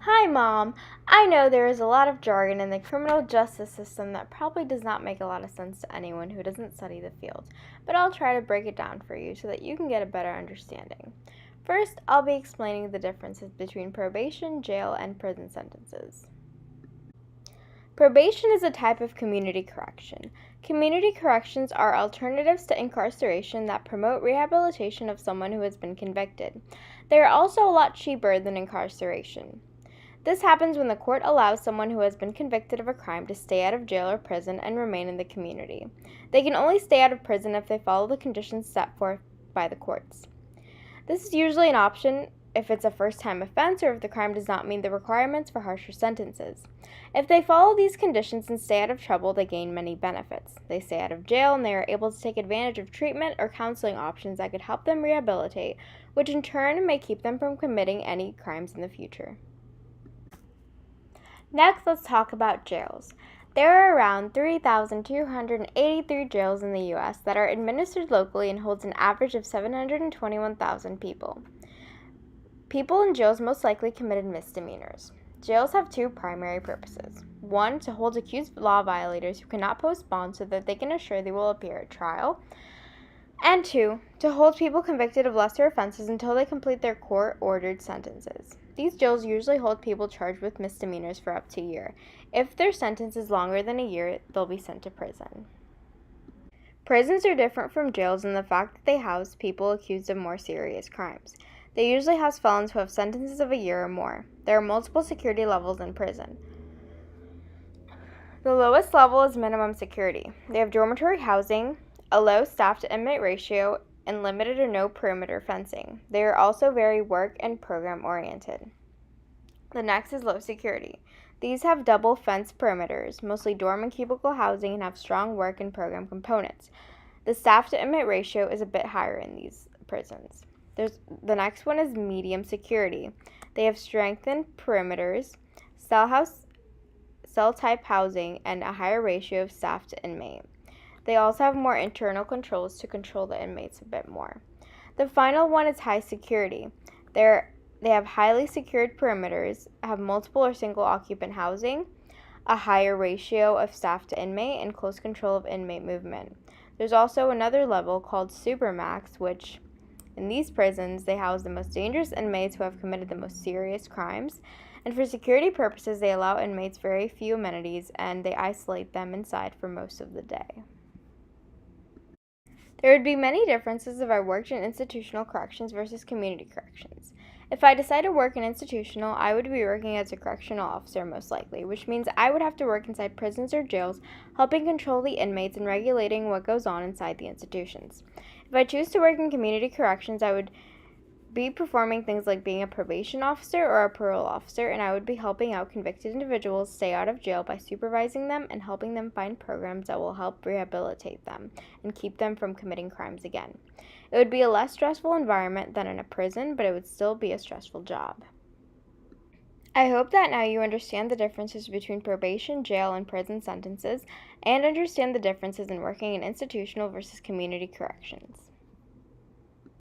Hi, Mom. I know there is a lot of jargon in the criminal justice system that probably does not make a lot of sense to anyone who doesn't study the field, but I'll try to break it down for you so that you can get a better understanding. First, I'll be explaining the differences between probation, jail, and prison sentences. Probation is a type of community correction. Community corrections are alternatives to incarceration that promote rehabilitation of someone who has been convicted. They are also a lot cheaper than incarceration. This happens when the court allows someone who has been convicted of a crime to stay out of jail or prison and remain in the community. They can only stay out of prison if they follow the conditions set forth by the courts. This is usually an option if it's a first-time offense or if the crime does not meet the requirements for harsher sentences. If they follow these conditions and stay out of trouble, they gain many benefits. They stay out of jail and they are able to take advantage of treatment or counseling options that could help them rehabilitate, which in turn may keep them from committing any crimes in the future. Next, let's talk about jails. There are around 3,283 jails in the U.S. that are administered locally and holds an average of 721,000 people. People in jails most likely committed misdemeanors. Jails have two primary purposes. One, to hold accused law violators who cannot post bond so that they can assure they will appear at trial. And two, to hold people convicted of lesser offenses until they complete their court-ordered sentences. These jails usually hold people charged with misdemeanors for up to a year. If their sentence is longer than a year, they'll be sent to prison. Prisons are different from jails in the fact that they house people accused of more serious crimes. They usually house felons who have sentences of a year or more. There are multiple security levels in prison. The lowest level is minimum security. They have dormitory housing, a low staff to inmate ratio, and limited or no perimeter fencing. They are also very work and program oriented. The next is low security. These have double fence perimeters, mostly dorm and cubicle housing, and have strong work and program components. The staff to inmate ratio is a bit higher in these prisons. The next one is medium security. They have strengthened perimeters, cell type housing, and a higher ratio of staff to inmate. They also have more internal controls to control the inmates a bit more. The final one is high security. They have highly secured perimeters, have multiple or single occupant housing, a higher ratio of staff to inmate, and close control of inmate movement. There's also another level called Supermax, which in these prisons, they house the most dangerous inmates who have committed the most serious crimes, and for security purposes, they allow inmates very few amenities and they isolate them inside for most of the day. There would be many differences if I worked in institutional corrections versus community corrections. If I decide to work in institutional, I would be working as a correctional officer most likely, which means I would have to work inside prisons or jails, helping control the inmates and regulating what goes on inside the institutions. If I choose to work in community corrections, I would be performing things like being a probation officer or a parole officer, and I would be helping out convicted individuals stay out of jail by supervising them and helping them find programs that will help rehabilitate them and keep them from committing crimes again. It would be a less stressful environment than in a prison, but it would still be a stressful job. I hope that now you understand the differences between probation, jail, and prison sentences, and understand the differences in working in institutional versus community corrections.